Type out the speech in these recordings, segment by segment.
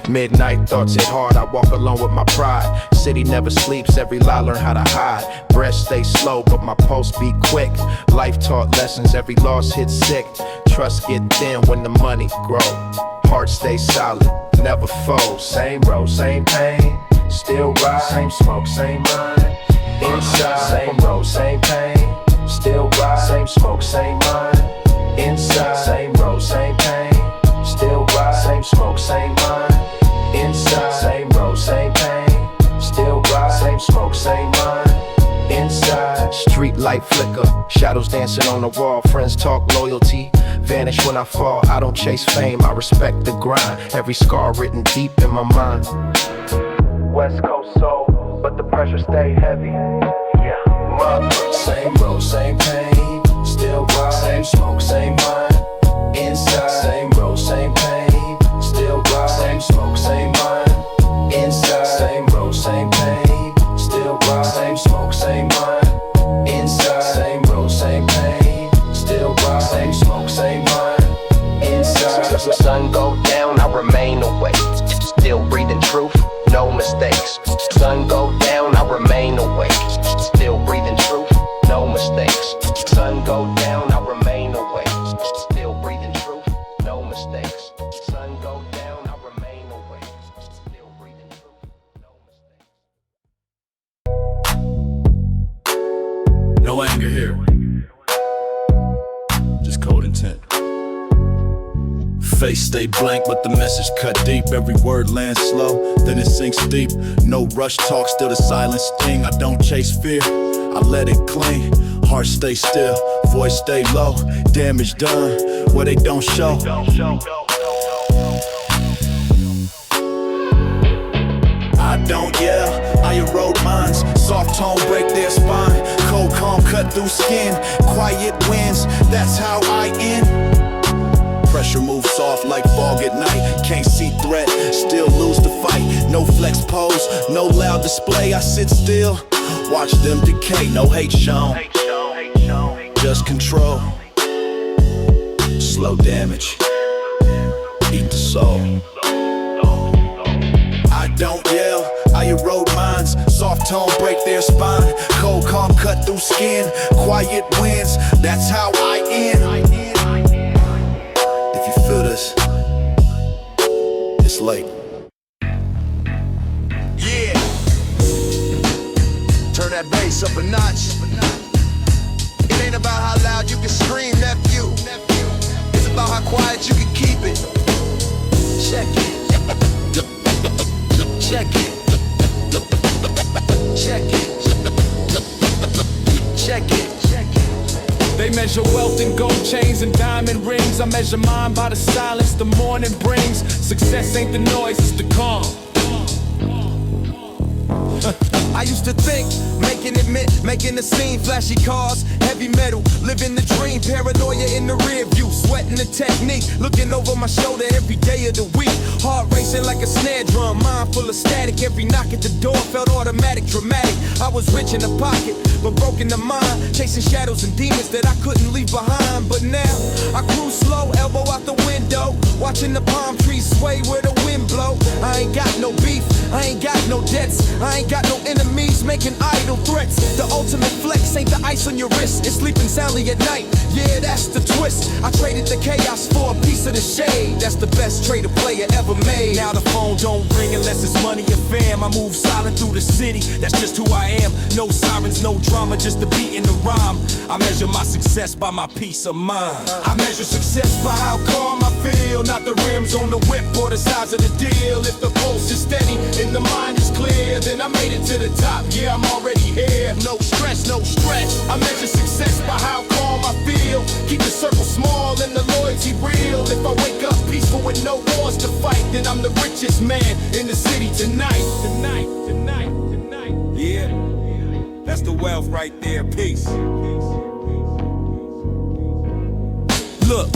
Midnight thoughts hit hard, I walk alone with my pride. City never sleeps, every lie learn how to hide. Breath stay slow, but my pulse beat quick. Life taught lessons, every loss hit sick. Trust get thin when the money grow. Heart stay solid, never fold. Same road, same pain, still ride. Same smoke, same mind. Inside, same road, same pain, still ride. Same smoke, same mind. Inside, same road, same pain, still ride. Same smoke, same mind. Inside, same road, same pain, still ride. Same smoke, same mind. Inside, street light flicker, shadows dancing on the wall. Friends talk loyalty, vanish when I fall. I don't chase fame, I respect the grind. Every scar written deep in my mind. West Coast soul, but the pressure stay heavy. Yeah, mother. Same road, same pain, still ride. Same smoke, same mind. Inside, same road, same pain, still ride. Same smoke, same mind. Inside, same road, same pain, still ride. Same smoke, same mind. Inside, same road, same pain, still ride. Same smoke, same mind. Inside. As the sun go down, I remain awake. Still breathing truth, no mistakes. Sun go down, I remain awake. Still breathing truth, no mistakes. Sun go down, I remain awake. Still breathing truth, no mistakes. Sun go down, I remain awake. Still breathing truth, no mistakes. No anger here, just cold intent. Face stay blank, but the message cut deep. Every word lands slow, then it sinks deep. No rush talk, still the silence sting. I don't chase fear, I let it cling. Heart stay still, voice stay low. Damage done, where they don't show. I don't yell, I erode minds. Soft tone break their spine. Cold calm cut through skin. Quiet wins, that's how I end. Pressure moves soft like fog at night. Can't see threat, still lose the fight. No flex pose, no loud display. I sit still, watch them decay. No hate shown, just control. Slow damage, eat the soul. I don't yell, I erode minds. Soft tone break their spine. Cold calm cut through skin. Quiet wins, that's how I end. If you feel this, it's late. Yeah. Turn that bass up a notch. It ain't about how loud you can scream, nephew. It's about how quiet you can keep it. Check it. Check it. Check it. Check it. They measure wealth in gold chains and diamond rings. I measure mine by the silence the morning brings. Success ain't the noise, it's the calm. I used to think, making it mint, making a scene, flashy cars, heavy metal, living the dream, paranoia in the rear view, sweating the technique, looking over my shoulder every day of the week, heart racing like a snare drum, mind full of static, every knock at the door felt automatic, dramatic. I was rich in the pocket, but broke in the mind, chasing shadows and demons that I couldn't leave behind. But now, I cruise slow, elbow out the window, watching the palm trees sway where the wind blow. I ain't got no beef, I ain't got no debts, I ain't got no enemies making idle threats. The ultimate flex ain't the ice on your wrist, it's sleeping soundly at night. Yeah, that's the twist. I traded the chaos for a piece of the shade. That's the best trade a player ever made. Now the phone don't ring unless it's money or fam. I move silent through the city, that's just who I am. No sirens, no drama, just the beat and the rhyme. I measure my success by my peace of mind. I measure success by how calm I feel, not the rims on the whip or the size of the deal. If the pulse is steady and the mind is clear, then I made it to the top. Yeah, I'm already here. No stress, no stretch. I measure success by how calm I feel. Keep the circle small and the loyalty real. If I wake up peaceful with no wars to fight, then I'm the richest man in the city tonight. Tonight. Yeah, that's the wealth right there, peace. Look,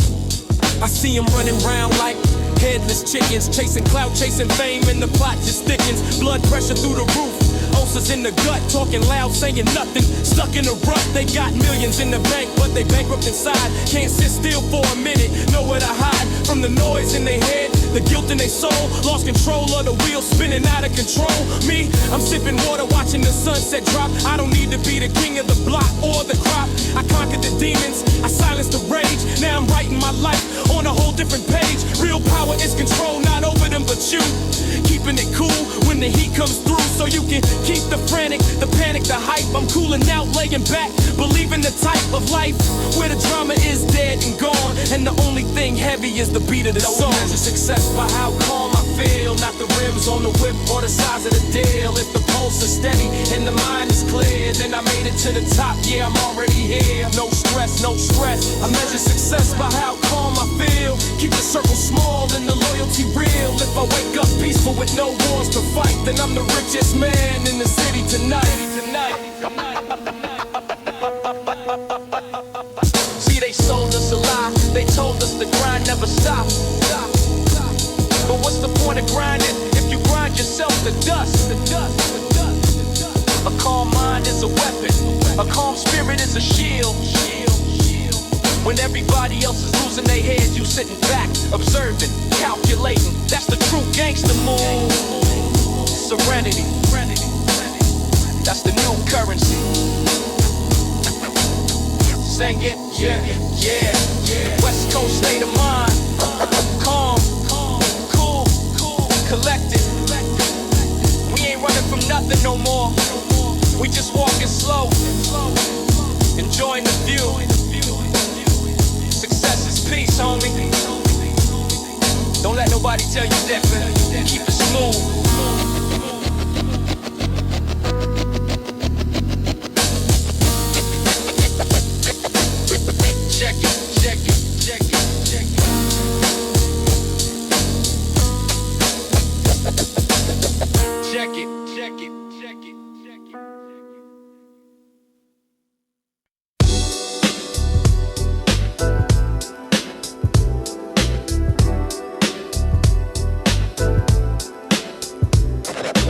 I see him running round like headless chickens, chasing clout, chasing fame, and the plot just thickens. Blood pressure through the roof, ulcers in the gut, talking loud, saying nothing, stuck in a rut. They got millions in the bank, but they bankrupt inside. Can't sit still for a minute, nowhere to hide from the noise in their head. The guilt in their soul, lost control of the wheel, spinning out of control. Me, I'm sipping water, watching the sunset drop. I don't need to be the king of the block or the crop. I conquered the demons, I silenced the rage. Now I'm writing my life on a whole different page. Real power is control, not over them but you. Keeping it cool when the heat comes through, so you can keep the frantic, the panic, the hype. I'm cooling out, laying back, believing the type of life where the drama is dead and gone, and the only thing heavy is the beat of the song. Measure success by how calm I feel, not the rims on the whip or the size of the deal. If the pulse is steady and the mind is clear, then I made it to the top, yeah, I'm already here. No stress, no stress. I measure success by how calm I feel. Keep the circle small and the loyalty real. If I wake up peaceful with no wars to fight, then I'm the richest man in the city tonight. See, they sold us a lie. They told us the grind never stops. But what's the point of grinding if you grind yourself to dust? A calm mind is a weapon. A calm spirit is a shield. When everybody else is losing their heads, you sitting back, observing, calculating. That's the true gangster move. Serenity. That's the new currency. Sing it, yeah. West Coast state of mind. Calm, cool, collected. We ain't running from nothing no more. We just walking slow, enjoying the view. Success is peace, homie. Don't let nobody tell you different. Keep it smooth. Check it.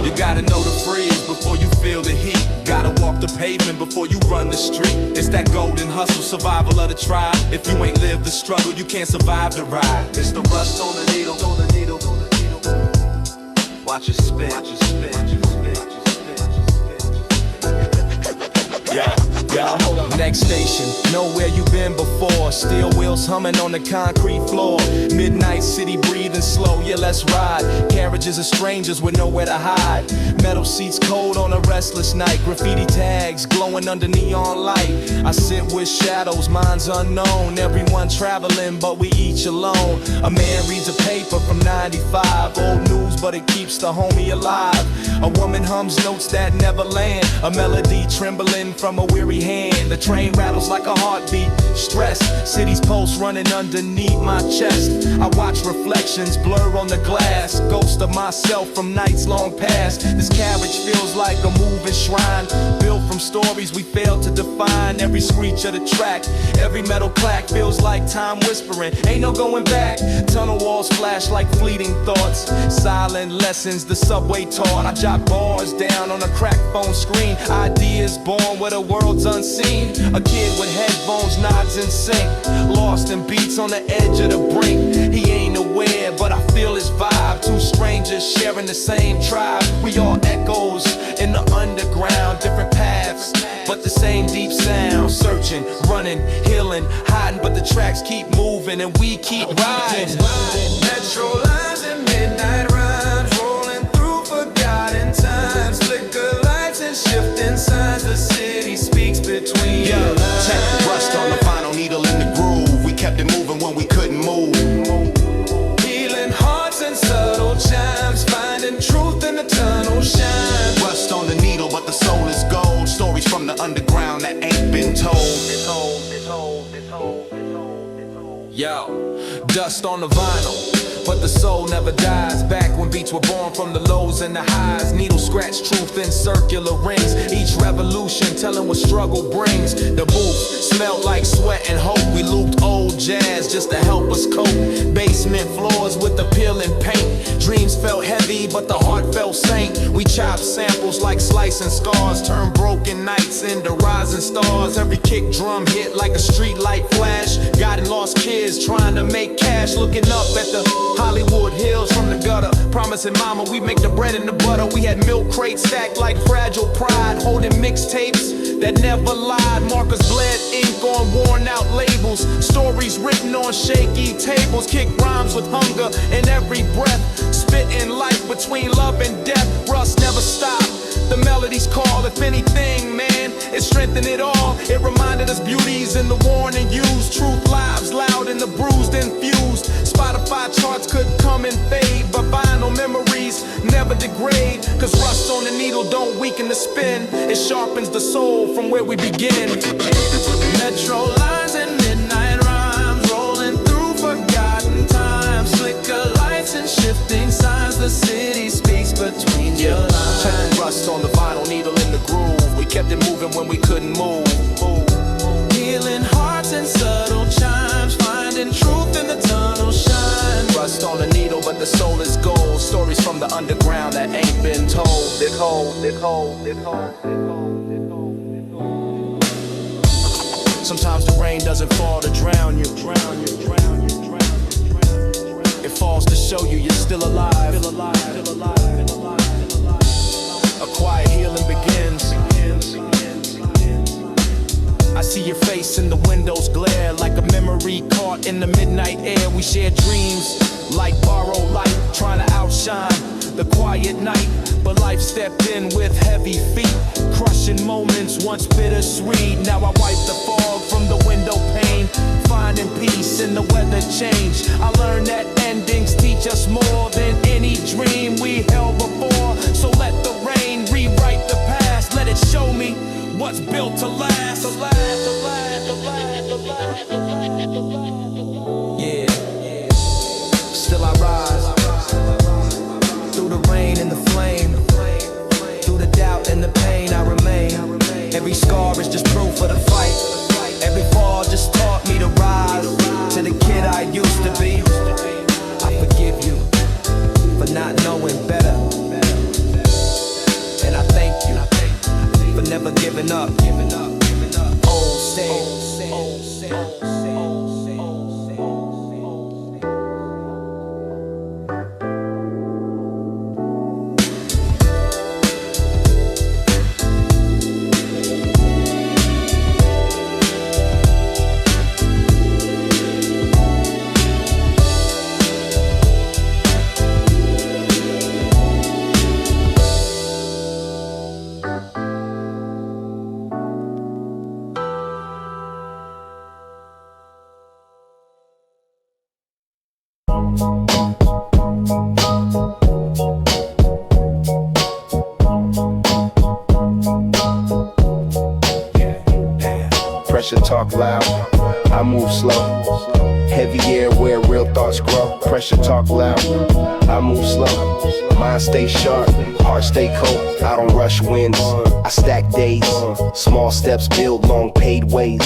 You gotta know the freeze before you feel the heat. Gotta walk the pavement before you run the street. It's that golden hustle, survival of the tribe. If you ain't lived the struggle, you can't survive the ride. It's the rust on the needle. Watch it spin. Yeah, hold on. Next station, know where you been before. Steel wheels humming on the concrete floor. Midnight city breathing slow, yeah, let's ride. Carriages of strangers with nowhere to hide. Metal seats cold on a restless night. Graffiti tags glowing under neon light. I sit with shadows, minds unknown. Everyone traveling, but we each alone. A man reads a paper from 95. Old news, but it keeps the homie alive. A woman hums notes that never land. A melody trembling from a weary hand. The train rattles like a heartbeat. Stress, city's pulse running underneath my chest. I watch reflections blur on the glass. Ghost of myself from nights long past. This carriage feels like a moving shrine, built from stories we failed to define. Every screech of the track, every metal clack feels like time whispering, ain't no going back. Tunnel walls flash like fleeting thoughts. Silent lessons the subway taught. I jot bars down on a cracked phone screen. Ideas born where the world's unseen. A kid with headphones nods in sync, lost in beats on the edge of the brink. He ain't aware, but I feel his vibe. Two strangers sharing the same tribe. We all echoes in the underground. Different paths, but the same deep sound. Searching, running, healing, hiding, but the tracks keep moving and we keep riding. Metro lines and midnight rhymes, rolling through forgotten times. Flicker lights and shifting signs. The city speaks between the lines. Check the rust on the final needle in the groove. We kept it moving when we couldn't move. Healing hearts and subtle chimes, finding truth in the tunnel shine. Rust on the needle, but the soul is gold. Stories from the underground that ain't been told. Yo, dust on the vinyl, but the soul never dies. Back when beats were born from the lows and the highs. Needle scratch truth in circular rings. Each revolution telling what struggle brings. The booth smelled like sweat and hope. We looped old jazz just to help us cope. Basement floors with the peeling paint. Dreams felt heavy, but the heart felt saint. We chopped samples like slicing scars. Turned broken nights into rising stars. Every kick drum hit like a street light flash. Got lost kids trying to make cash, looking up at the Hollywood hills from the gutter. Promising mama we make the bread and the butter. We had milk crates stacked like fragile pride, holding mixtapes that never lied. Markers bled ink on worn out labels, stories written on shaky tables. Kick rhymes with hunger in every breath, spitting life between love and death. Rust never stopped, the melodies call. If anything, man, it strengthened it all. It reminded us beauties in the worn and used. Truth lives loud in the bruised and fused. Spotify charts could come and fade, but vinyl memories never degrade. Cause rust on the needle don't weaken the spin, it sharpens the soul from where we begin. Metro lines and midnight rhymes, rolling through forgotten times. Flicker lights and shifting signs, the city speaks between your lines. Check the rust on the vinyl needle in the groove. We kept it moving when we couldn't move. Healing hearts and subtle chimes, finding truth in the tunnel shine. Rust on the needle, but the soul is gold. Stories from the underground that ain't been told. They're cold, they're cold, they're cold, they're cold, they're cold. Sometimes the rain doesn't fall to drown you. It falls to show you you're still alive. A quiet healing begins. I see your face in the window's glare, like a memory caught in the midnight air. We shared dreams, like borrowed light, trying to outshine the quiet night. But life stepped in with heavy feet, crushing moments once bittersweet. Now I wipe the fog from the window pane, finding peace in the weather change. I learned that endings teach us more than any dream we held before. So let the rain rewrite the past, let it show me what's built to last. Yeah, still I rise through the rain and the flame, through the doubt and the pain I remain. Every scar is just proof of the fight. Every fall just taught me to rise to the kid I used to be. I forgive you for not knowing better, and I thank you for never giving up. Old same. Pressure talk loud, I move slow. Heavy air where real thoughts grow. Pressure talk loud, I move slow. Mind stay sharp, heart stay cold. I don't rush wins, I stack days. Small steps build long paid ways.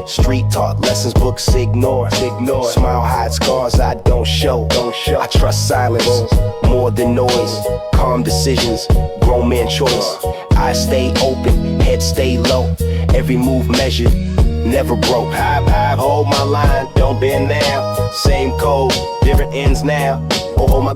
Street taught lessons books ignore. Smile hide scars I don't show. I trust silence more than noise. Calm decisions, grown man choice. Eyes stay open, head stay low. Every move measured, never broke. I hold my line, don't bend now. Same code, different ends now. Oh my.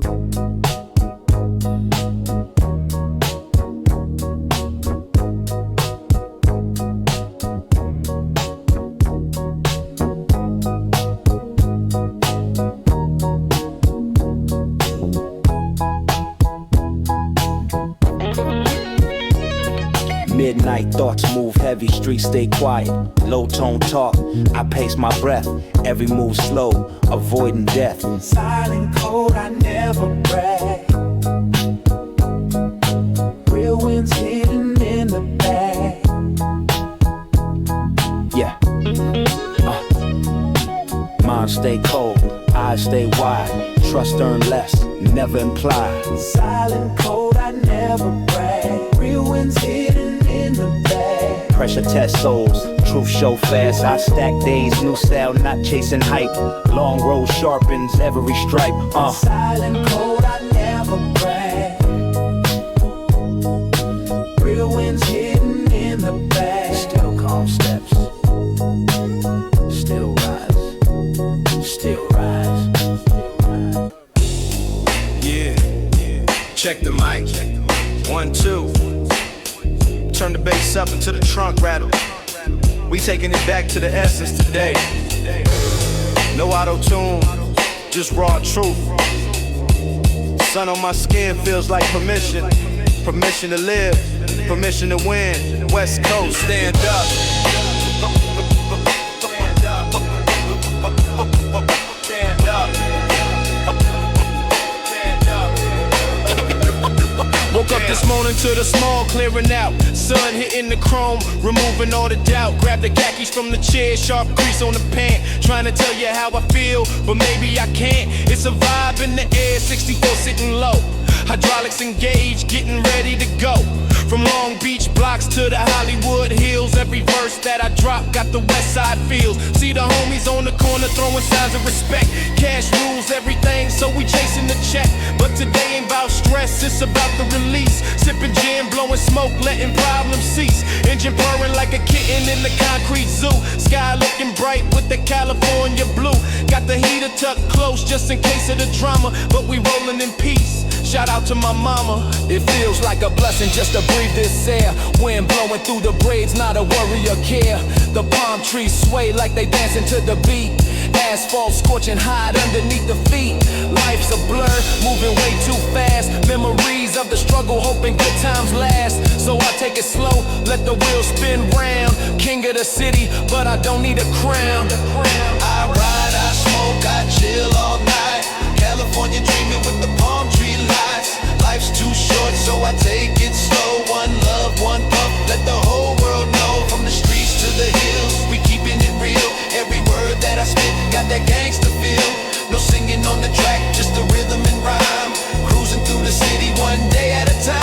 Midnight thoughts move heavy, streets stay quiet. Low tone talk, I pace my breath. Every move slow, avoiding death. Silent cold, I never brag. Real winds hidden in the bag. Yeah. Mind stay cold, eyes stay wide. Trust earn less, never imply. Silent cold, I never brag. Real winds hidden in the bag. Pressure test souls, truth show fast. I stack days, new style, not chasing hype. Long road sharpens every stripe. Silent cold, I never brag. Real winds hidden in the bag. Still calm steps, still rise, still rise. to the trunk rattle. We taking it back to the essence today. No auto-tune, just raw truth. Sun on my skin feels like permission. Permission to live, permission to win. West Coast, stand up. Woke up this morning to the small clearing out. Sun hitting the chrome, removing all the doubt. Grab the khakis from the chair, sharp grease on the pant. Trying to tell you how I feel, but maybe I can't. It's a vibe in the air, 64 sitting low. Hydraulics engaged, getting ready to go. From Long Beach blocks to the Hollywood Hills, every verse that I drop got the West Side feels. See the homies on the corner throwing signs of respect. Cash rules everything, so we chasing the check. But today ain't about stress, it's about the release. Sipping gin, blowing smoke, letting problems cease. Engine purring like a kitten in the concrete zoo. Sky looking bright with the California blue. Got the heater tucked close just in case of the drama, but we rolling in peace. Shout out to my mama. It feels like a blessing just to breathe this air. Wind blowing through the braids, not a worry or care. The palm trees sway like they dancing to the beat. Asphalt scorching hot underneath the feet. Life's a blur, moving way too fast. Memories of the struggle, hoping good times last. So I take it slow, let the wheels spin round. King of the city, but I don't need a crown. I ride, I smoke, I chill all night. California dreaming with the palm tree lights. Life's too short, so I take it slow. One love, one puff, let the whole world know. From the streets to the hills, we keeping it real. Every word that I spit got that gangster feel. No singing on the track, just the rhythm and rhyme. Cruising through the city one day at a time.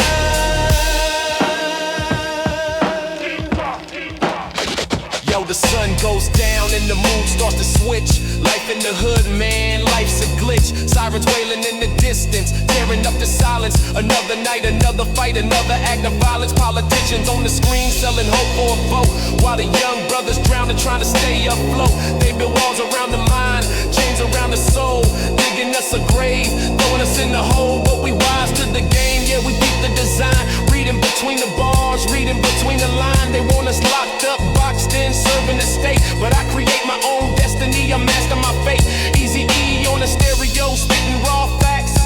Yo, the sun goes down and the mood starts to switch. Life in the hood, man, life's a glitch. Sirens wailing in the distance, tearing up the silence. Another night, another fight, another act of violence. Politicians on the screen selling hope for a vote, while the young brothers drowning trying to stay afloat. They build walls around the mind, chains around the soul, digging us a grave, throwing us in the hole. But we wise to the game, yeah, we beat the design. Reading between the bars, reading between the lines. They want us locked up, boxed in, serving the state. But I create my own destiny, I'm master my fate. Easy E on the stereo, spitting raw facts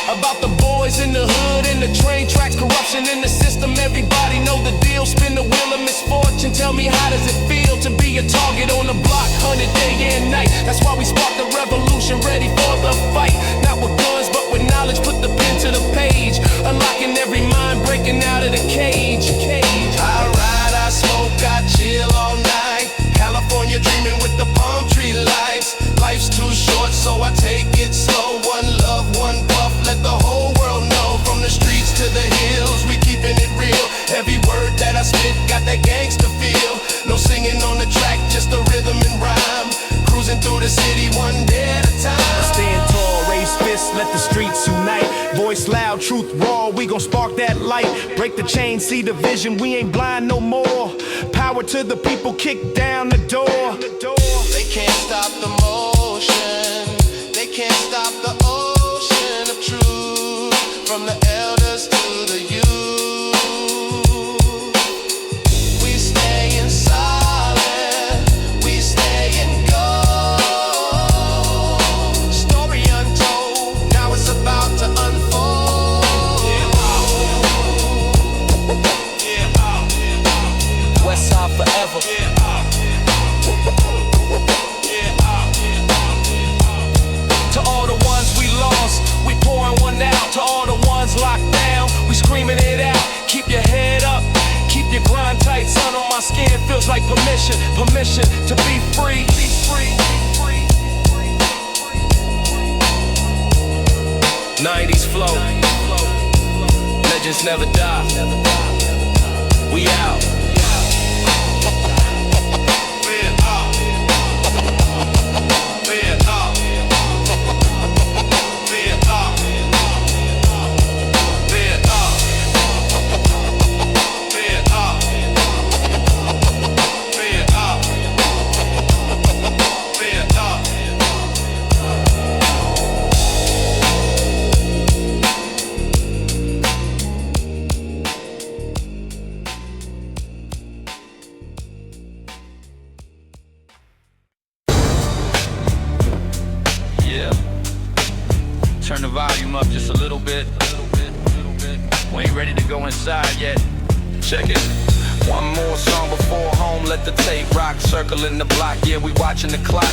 about the boys in the hood and the train tracks. Corruption in the system, everybody know the deal. Spin the wheel of misfortune, tell me how does it feel to be a target on the block, 100 day and night. That's why we spark the revolution, ready for the fight. Not with guns, but with knowledge, put the pen to the page. Unlocking every mind, breaking out of the cage. I ride, I smoke, I chill all night. California dreaming with the palm tree lights. Life's too short, so I take it slow. One love, one puff, let the whole world know. From the streets to the hills, we keeping it real. Every word that I spit got that gangster feel. No singing on the track, just the rhythm and rhyme. Cruising through the city one day at a time. Stand tall, raise fists, let the streets unite. Voice loud, truth raw, we gon' spark that light. Break the chain, see the vision, we ain't blind no more. Power to the people, kick down the door. They can't stop the motion. They can't stop the ocean of truth. From the elders to the youth, we stay in silence. We stay in gold. Story untold, now it's about to unfold. West Side forever. To all the ones we lost, we pouring one out. To all the ones locked down, we screaming it out. Keep your head up, keep your grind tight. Sun on my skin feels like permission, permission to be free. Be free. 90s flow, legends never die. We out. turn the volume up just a little bit. We ain't ready to go inside yet. Check it. One more song before home, let the tape rock. Circling the block, yeah, we watching the clock.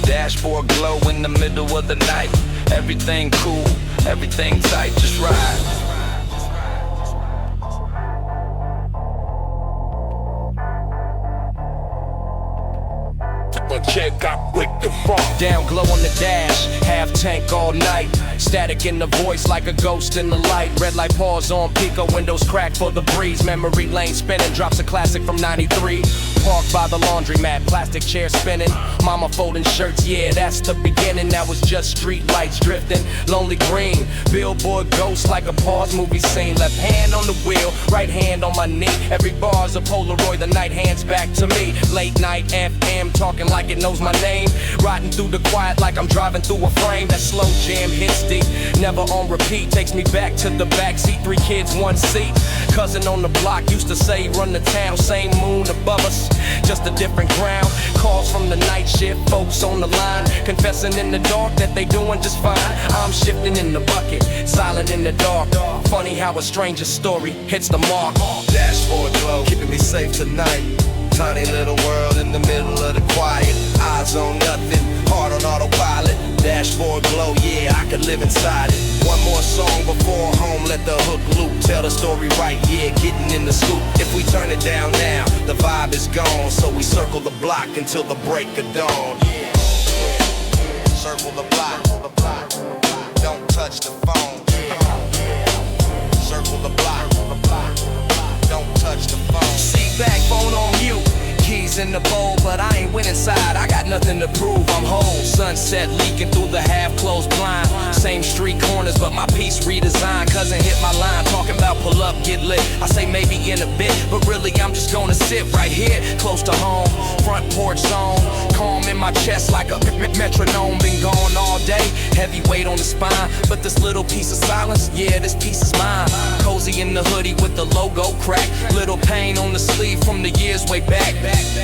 Dashboard glow in the middle of the night. Everything cool, everything tight, just ride. Check out with the front. Down glow on the dash, half tank all night. Static in the voice like a ghost in the light. Red light pause on Pico, windows crack for the breeze. Memory lane spinning, drops a classic from 93. Parked by the laundromat, plastic chair spinning. Mama folding shirts, yeah, that's the beginning. That was just street lights drifting. Lonely green, billboard ghost like a pause movie scene. Left hand on the wheel, right hand on my knee. Every bar's a Polaroid, the night hands back to me. Late night FM, talking like it knows my name. Riding through the quiet like I'm driving through a frame. That slow jam hits deep, never on repeat. Takes me back to the backseat, 3 kids, 1 seat. Cousin on the block used to say run the town. Same moon above us, just a different ground. Calls from the night shift, folks on the line, confessing in the dark that they doing just fine. I'm shifting in the bucket, silent in the dark. Funny how a stranger's story hits the mark. Dashboard glow, keeping me safe tonight. Tiny little world in the middle of the quiet. Eyes on nothing, heart on autopilot. Dashboard glow, yeah, I could live inside it. One more song before home, let the hook loop. Tell the story right, yeah, getting in the scoop. If we turn it down now, the vibe is gone. So we circle the block until the break of dawn. Yeah. Circle the block, don't touch the phone. Circle the block, don't touch the phone. Seat back, phone on mute. Keys in the bowl, but I ain't went inside. I got nothing to prove, I'm whole. Sunset leaking through the half-closed blind. Same street corners, but my piece redesigned. Cousin hit my line, talking about pull up, get lit. I say maybe in a bit, but really I'm just gonna sit right here, close to home. Front porch zone, calm in my chest like a metronome. Been gone all day, heavy weight on the spine. But this little piece of silence, yeah, this piece is mine. Cozy in the hoodie with the logo crack. Little pain on the sleeve from the years way back.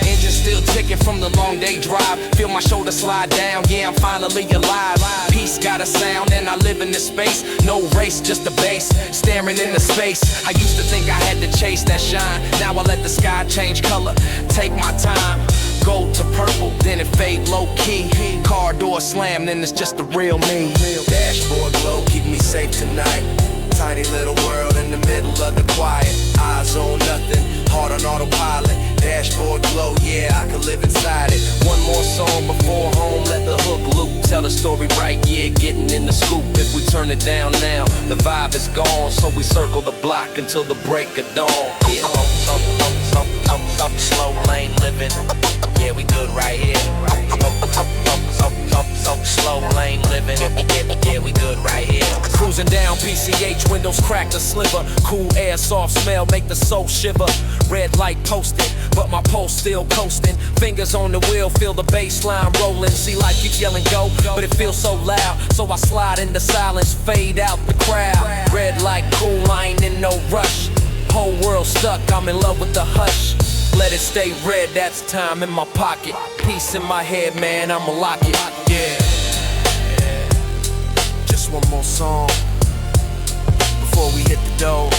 Engine still ticking from the long day drive. Feel my shoulder slide down, yeah, I'm finally alive. Peace got a sound and I live in this space. No race, just a bass, staring into space. I used to think I had to chase that shine. Now I let the sky change color, take my time. Gold to purple, then it fade low key. Car door slam, then it's just the real me. Dashboard glow, keep me safe tonight. Tiny little world in the middle of the quiet. Eyes on nothing, heart on autopilot. Dashboard glow, yeah, I could live inside it. One more song before home, let the hook loop. Tell the story right, yeah, getting in the scoop. If we turn it down now, the vibe is gone. So we circle the block until the break of dawn. Yeah, slow lane living. Yeah, we good right here. Slow lane living. Yeah, we good right here. Cruising down PCH, windows cracked a sliver. Cool air, soft smell, make the soul shiver. Red light posted, but my pulse still coasting. Fingers on the wheel, feel the bass line rolling. See life keep yelling go, but it feels so loud. So I slide into silence, fade out the crowd. Red light cool, I ain't in no rush. Whole world stuck, I'm in love with the hush. Let it stay red, that's time in my pocket. Peace in my head, man, I'ma lock it. Yeah. Just one more song before we hit the door.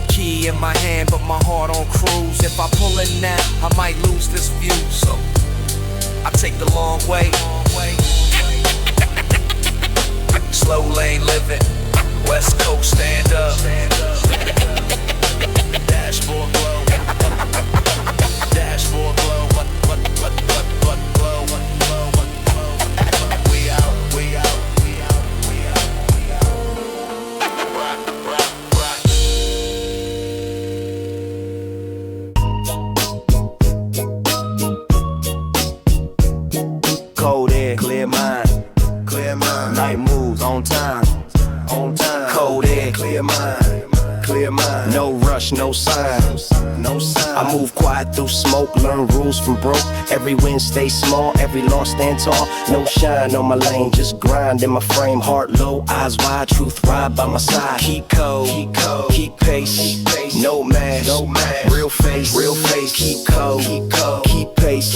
Key in my hand, but my heart on cruise. If I pull it now, I might lose this view. So I take the long way. Slow lane living, West Coast stand up. Dashboard glow. Dashboard glow. What glow? We out. Cold air, clear mind. Night moves on time. Cold air, clear mind. No rush, no signs. I move quiet through smoke, learn rules from broke. Every win stay small, every loss stand tall. No shine on my lane, just grind in my frame. Heart low, eyes wide, truth ride by my side. Keep cold, keep pace. No mask, real face. Keep cold, keep pace.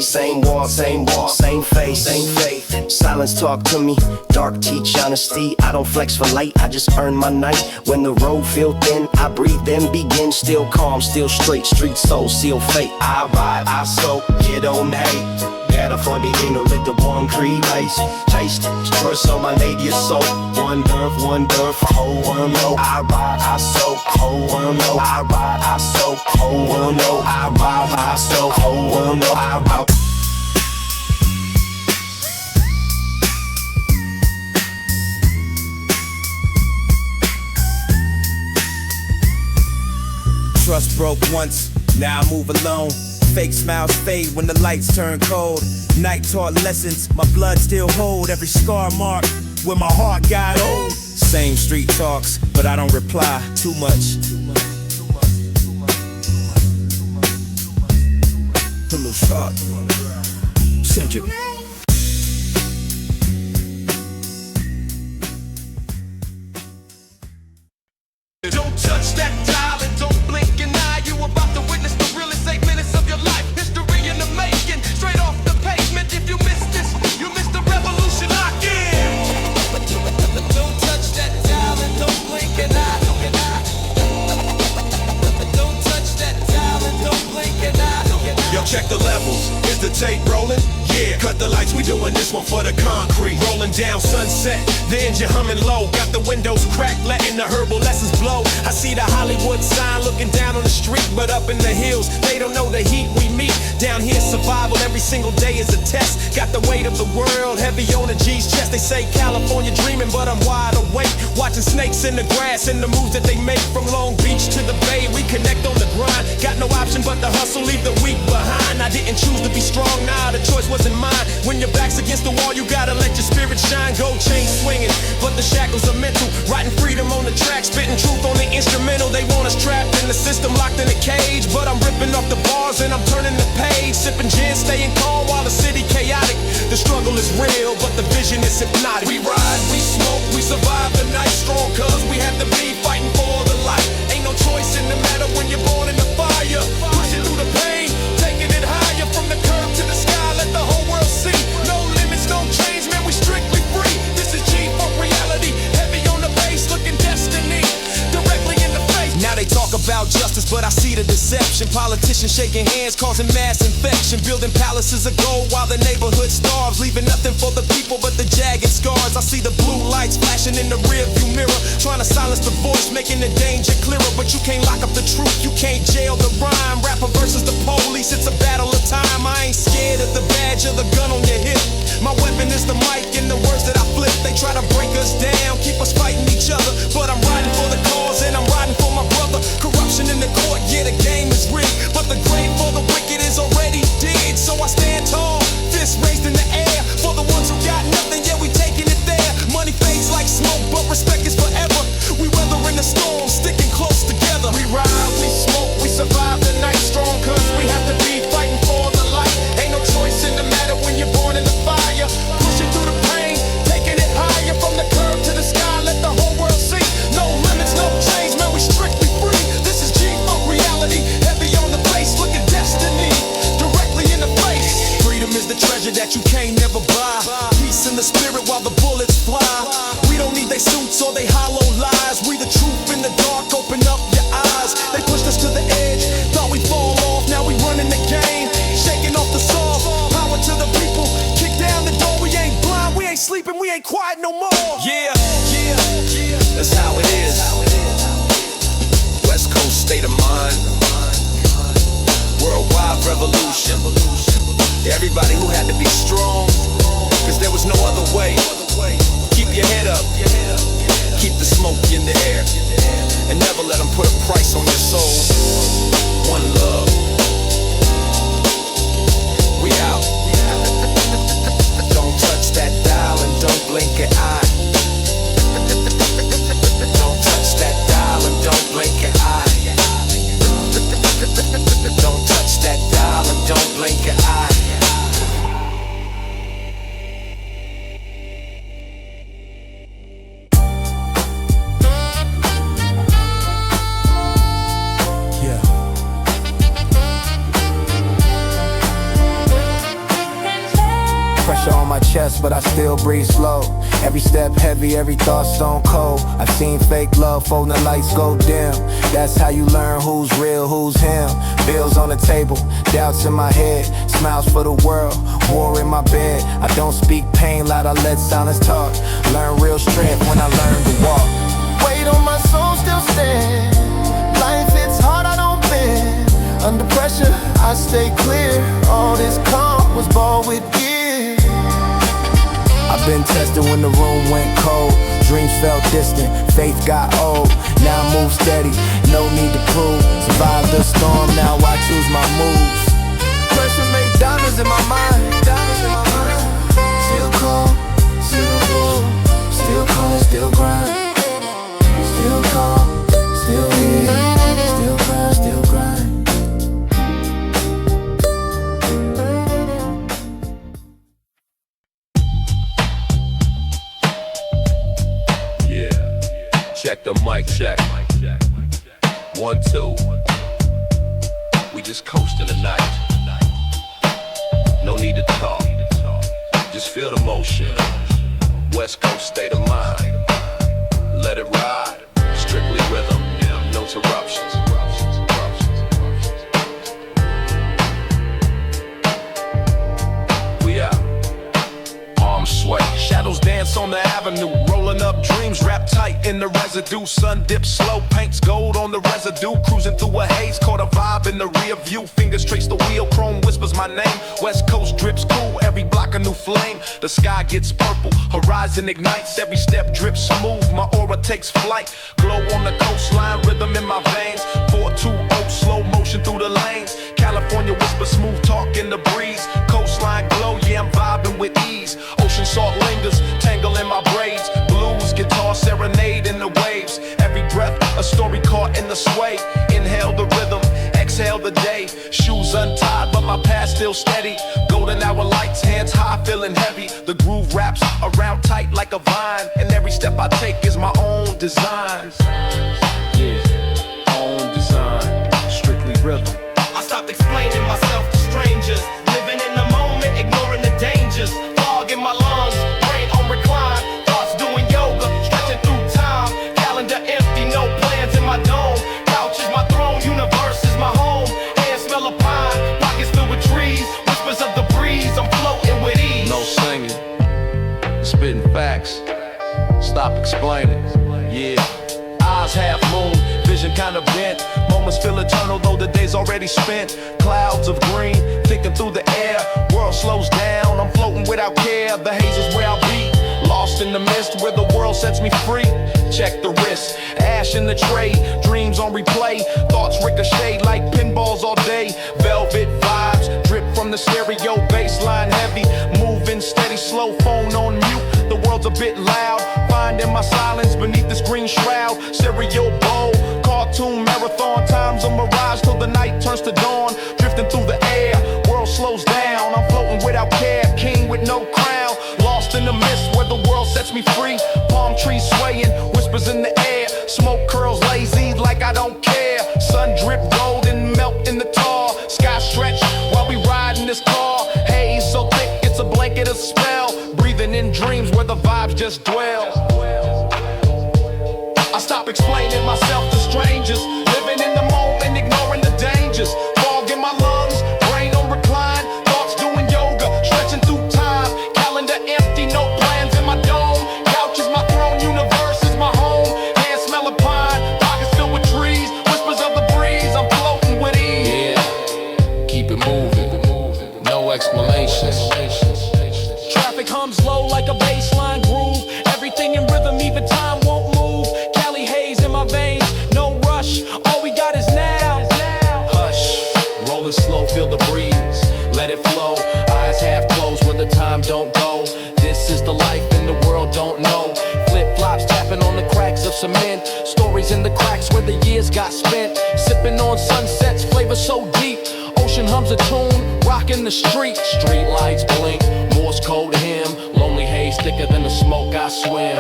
Same water. same walk, same face, same faith. Silence talk to me, dark teach honesty. I don't flex for light, I just earn my night. When the road feel thin, I breathe then begin. Still calm, still straight, street soul, seal fate. I ride, I soak, get on hate. Better for the inner with the one creed ice. Taste, trust on my lady is so. One nerve, whole world know. I ride, I soak, whole world know. I ride, I soak, whole world know. I ride, I soak, whole world know. I ride. Trust broke once, now I move alone. Fake smiles fade when the lights turn cold. Night taught lessons, my blood still hold every scar mark where my heart got old. Same street talks, but I don't reply too much. A little shot. Send you. Don't touch that dial and don't blink an eye. You about to witness the realest 8 minutes of your life. History in the making, straight off the pavement. If you miss this, you missed the revolution. Lock in. Don't touch that dial and don't blink an eye. Don't touch that dial and don't blink an eye. Yo, check the levels. Is the tape rolling? Yeah, cut the lights, we doing this one for the concrete. Rolling down Sunset, the engine humming low. Got the windows cracked, letting the herbal lessons blow. I see the Hollywood sign looking down on the street, but up in the hills, they don't know the heat we meet. Down here, survival every single day is a test. Got the weight of the world heavy on the G's chest. They say California dreaming, but I'm wide awake. Watching snakes in the grass and the moves that they make. From Long Beach to the Bay, we connect on the grind. Got no option but to hustle, leave the weak behind. I didn't choose to be strong, nah, the choice wasn't mine. When your back's against the wall, you gotta let your spirit shine. Gold chain swinging, but the shackles are mental. Writing freedom on the track, spitting truth on the instrumental. They want us trapped in the system, locked in a cage, but I'm ripping off the bars and I'm turning the page. Sipping gin, staying calm while the city chaotic. The struggle is real, but the vision is hypnotic. We ride, we smoke, we survive the night strong, cause we have to be fighting for the light. Ain't no choice in the matter when you're born in the fire. Pushing through the pain, taking it higher from the curb to the sky. Let the whole world see. No limits, no change, man, we strictly free. This is G-Funck reality, heavy on the bass, looking destiny directly in the face. Now they talk about justice, but I see the deception. Politicians shaking hands, causing mass infection. Building palaces of gold while the neighborhood starves, leaving nothing for the people but the jagged scars. I see the blue lights flashing in the rearview mirror, trying to silence the voice, making the danger clearer. But you can't lock up the truth, you can't jail the rhyme. Rapper versus the police, it's a battle of time. I ain't scared of the badge or the gun on your hip. My weapon is the mic and the words that I flip. They try to break us down, keep us fighting each other, but I'm riding for the cause and I'm riding for my brother. Corruption in the court, yeah, the game is rigged, but the grave for the wicked is already dead. So I stand tall, fists raised in the air, for the ones who got nothing, yeah, we taking it there. Money fades like smoke, but respect is forever. We weather in the storm, sticking close together. We ride, we smoke, we survive the night strong, cause we have to be fighting for the light. Ain't no choice in the matter when you're born in the fire. Pushing through the pain, taking it higher from the curb to the sky. Let the whole world see. No limits, no change, man, we strictly free. This is G-Funck reality, heavy on the bass, looking destiny directly in the face. Freedom is the treasure that you can't never buy. Peace in the spirit while the bullets fly. We don't need they suits or they hollow lies. We the truth in the dark, open up your eyes. They pushed us to the edge, thought we'd fall off. Now we running the game, shaking off the soft. Power to the people, kick down the door. We ain't blind, we ain't sleeping, we ain't quiet no more. Yeah, yeah, yeah. That's how it is. West Coast state of mind. Worldwide revolution. Everybody who had to be strong, cause there was no other way. Keep your head up, keep the smoke in the air, and never let them put a price on your soul. One love. We out. Don't touch that dial and don't blink an eye. Don't touch that dial and don't blink an eye. Don't touch that dial and don't blink an eye. chest, but I still breathe slow. Every step heavy, every thought stone cold. I've seen fake love fold when the lights go dim. That's how you learn who's real, who's him. Bills on the table, doubts in my head, smiles for the world, war in my bed. I don't speak pain loud, I let silence talk. Learn real strength when I learn to walk. Weight on my soul still stand. Life hits hard, I don't bend. Under pressure, I stay clear. All this calm was bought with gear. I've been tested when the room went cold. Dreams felt distant, faith got old. Now I move steady, no need to prove. Survived the storm, now I choose my moves. Pressure made diamonds in my mind. Diamonds in my mind. Still calm, still cool. Still calm, still grind. Still calm, still here. Still grind, still grind. Check the mic, check. 1, 2. We just coasting tonight. No need to talk. Just feel the motion. West Coast state of mind. Let it ride. Strictly rhythm. No interruptions. We out. Arms sway. Shadows dance on the avenue. Rolling up dreams, wrapped tight in the residue. Sun dips slow, paints gold on the residue. Cruising through a haze, caught a vibe in the rear view. Fingers trace the wheel, chrome whispers my name. West Coast drips cool, every block a new flame. The sky gets purple, horizon ignites. Every step drips smooth, my aura takes flight. Glow on the coastline, rhythm in my veins. 420, slow motion through the lanes. California whisper, smooth talk in the breeze. Coastline glow, yeah, I'm vibing with ease. Ocean salt lingers, tangle in my braids. Blues, guitar, serenade in the waves. Every breath, a story caught in the sway. Inhale the rhythm, exhale the day. Shoes untied, but my past still steady. Golden hour lights, hands high, feeling heavy. The groove wraps around tight like a vine. And every step I take is my own design. Yeah, own design, strictly rhythm. I stopped explaining myself to strangers. Living in the moment, ignoring the dangers. Fog in my lungs, brain on recline. Thoughts doing yoga, stretching through time. Calendar empty, no plans in my dome. Couch is my throne, universe is my home. Hands smell of pine, pockets filled with trees. Whispers of the breeze, I'm floating with ease. No singing, spitting facts. Stop explaining, yeah. Eyes half moon, vision kinda bent. Moments feel eternal though the day's already spent. Clouds of green, thinking through the air. World slows down, I'm floating without care. The haze is where I'll be, lost in the mist where the world sets me free. Check the wrist, ash in the tray. Dreams on replay, thoughts ricochet like pinballs all day. Velvet vibes, drip from the stereo, baseline heavy. Moving steady, slow phone on mute. The world's a bit loud, finding my silence beneath this green shroud. Stereo bowl, cartoon marathon. Time's a mirage till the night turns to dawn. Drifting through the air, world slows down. I'm floating without care, king with no crown. Lost in the mist where the world sets me free. Palm trees swaying, whispers in the air. Smoke curls lazy like I don't care. Sun drip gold and melt in the tar. Sky stretch while we ride in this car. Haze so thick it's a blanket of spell. Breathing in dreams where the vibes just dwell. I stop explaining myself to strangers. Living in the moment, ignoring the dangers. Fog in my lungs, brain on recline. Thoughts doing yoga, stretching through time. Calendar empty, no plans in my dome. Couch is my throne, universe is my home. Hands smell of pine, pockets filled with trees. Whispers of the breeze, I'm floating with ease. Yeah, keep it moving, no explanations. Traffic hums low like a baseline groove. Everything in rhythm, even time won't move. Cali haze in my veins, no rush. All we got is now. Hush, rolling slow, feel the breeze. Let it flow, eyes half closed where the time don't go. This is the life and the world don't know. Flip-flops tapping on the cracks of cement. Stories in the cracks where the years got spent. Sipping on sunsets, flavor so deep. Ocean hums a tune, rocking the street. Street lights blink, Morse code hymn. Lonely haze thicker than the smoke I swim.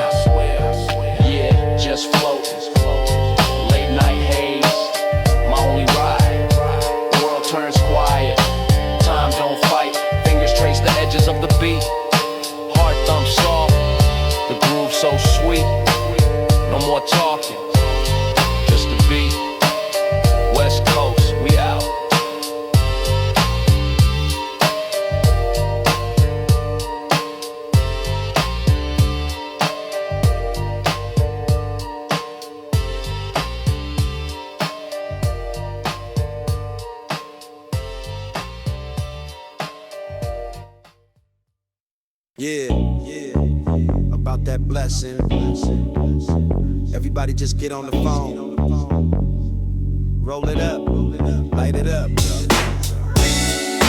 Yeah, just float. Late night haze, my only ride. World turns quiet, time don't fight. Fingers trace the edges of the beat. Yeah, about that blessing. Everybody just get on the phone. Roll it up, light it up.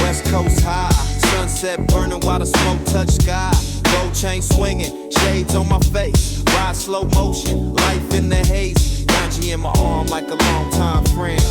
West Coast high, sunset burning while the smoke touch sky. Gold chain swinging, shades on my face. Ride slow motion, life in the haze. Ganji in my arm like a longtime friend.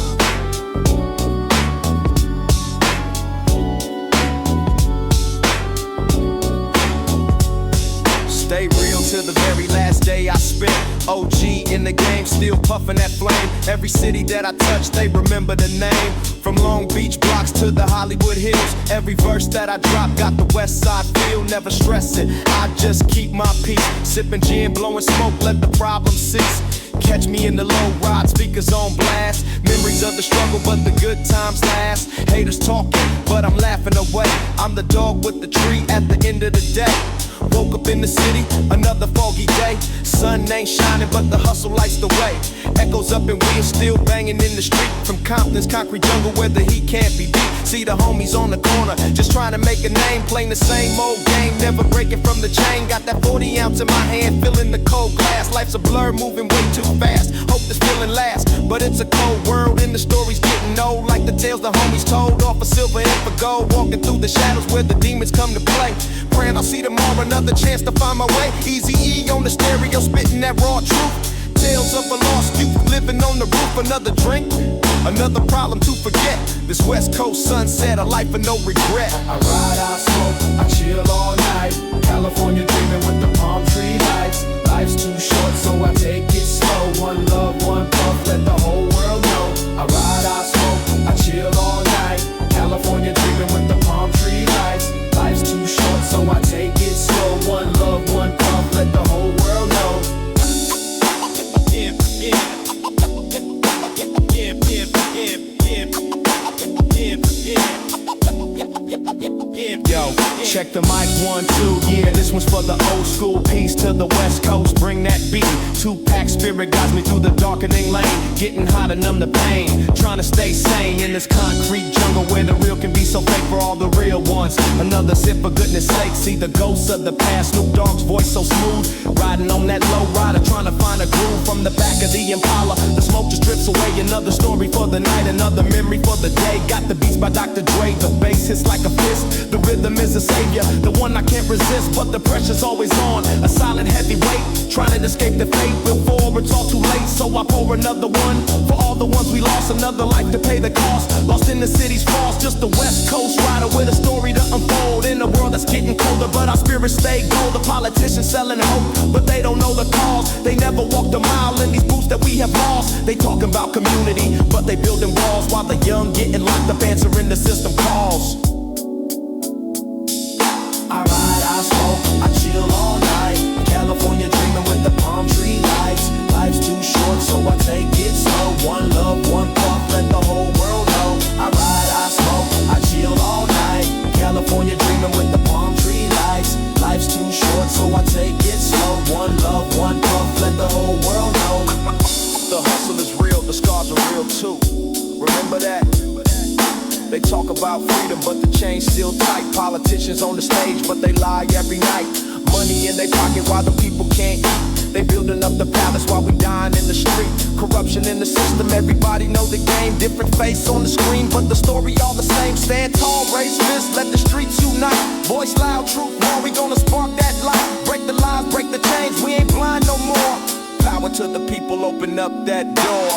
Stay real till the very last day I spent. OG in the game, still puffin' that flame. Every city that I touch, they remember the name. From Long Beach blocks to the Hollywood Hills. Every verse that I drop got the West Side feel. Never stressing, I just keep my peace. Sippin' gin, blowing smoke, let the problem cease. Catch me in the low ride, speakers on blast. Memories of the struggle, but the good times last. Haters talking, but I'm laughing away. I'm the dog with the tree at the end of the day. Woke up in the city, another foggy day. Sun ain't shining, but the hustle lights the way. Echoes up and we are still banging in the street. From Compton's concrete jungle where the heat can't be beat. See the homies on the corner, just trying to make a name. Playing the same old game, never breaking from the chain. Got that 40 ounce in my hand, filling the cold glass. Life's a blur, moving way too fast. Hope this feeling lasts, but it's a cold world and the story's getting old. Like the tales the homies told, off for silver and for gold. Walking through the shadows where the demons come to play. Praying I'll see tomorrow, another chance to find my way. Easy E on the stereo, spitting that raw truth. Tales of a lost youth, living on the roof. Another drink, another problem to forget. This West Coast sunset, a life of no regret. I ride, I smoke, I chill all night. California dreaming with the palm tree lights. Life's too short, so I take it slow. One love, one puff, let the whole world know. I ride, I smoke, I chill all night. California dreaming with the palm tree lights. Life's too short, so I take it slow. One love, one puff, let the whole world know. Yo, check the mic 1, 2, yeah, this one's for the old school. Peace to the West Coast, bring that beat. 2-pack spirit guides me through the darkening lane. Getting hot to numb the pain, trying to stay sane in this concrete jungle where the real can be so fake for all the real ones. Another sip for goodness sake, see the ghosts of the past. Snoop Dogg's voice so smooth, riding on that low rider, trying to find a groove from the back of the Impala. The smoke just drips away, another story for the night, another memory for the day. Got the beats by Dr. Dre, the bass hits like a fist. The rhythm is a savior, the one I can't resist, but the pressure's always on. A silent heavyweight, trying to escape the fate before it's all too late. So I pour another one for all the ones we lost, another life to pay the cost. Lost in the city's frost, just a West Coast rider with a story to unfold. In a world that's getting colder, but our spirits stay gold. The politicians selling hope, but they don't know the cause. They never walked a mile in these boots that we have lost. They talking about community, but they building walls while the young getting locked up answering the system calls. I ride, I smoke, I chill all night. California dreaming with the palm tree lights. Life's too short, so I take it slow. One love, one puff, let the whole world know. I ride, I smoke, I chill all night. California dreaming with the palm tree lights. Life's too short, so I take it slow. One love, one puff, let the whole world know. The hustle is real, the scars are real too. Remember that? They talk about freedom, but the chain's still tight. Politicians on the stage, but they lie every night. Money in their pocket while the people can't eat. They building up the palace while we dying in the street. Corruption in the system, everybody know the game. Different face on the screen, but the story all the same. Stand tall, raise fists, let the streets unite. Voice loud, truth more, we gonna spark that light. Break the lies, break the chains, we ain't blind no more. Power to the people, open up that door.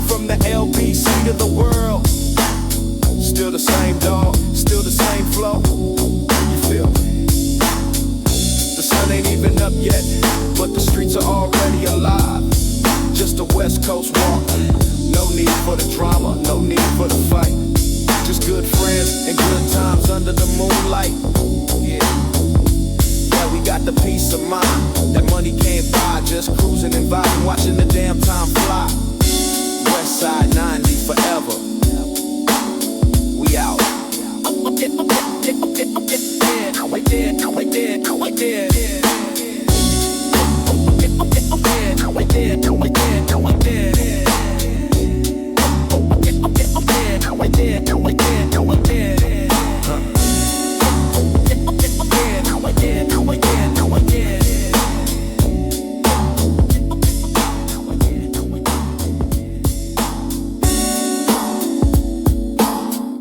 From the LBC to the world, still the same dog, still the same flow. You feel me? The sun ain't even up yet, but the streets are already alive. Just a West Coast walk, no need for the drama, no need for the fight. Just good friends and good times under the moonlight. Yeah, we got the peace of mind that money can't buy. Just cruising and vibing, watching the damn time fly. West Side 90 forever. We out.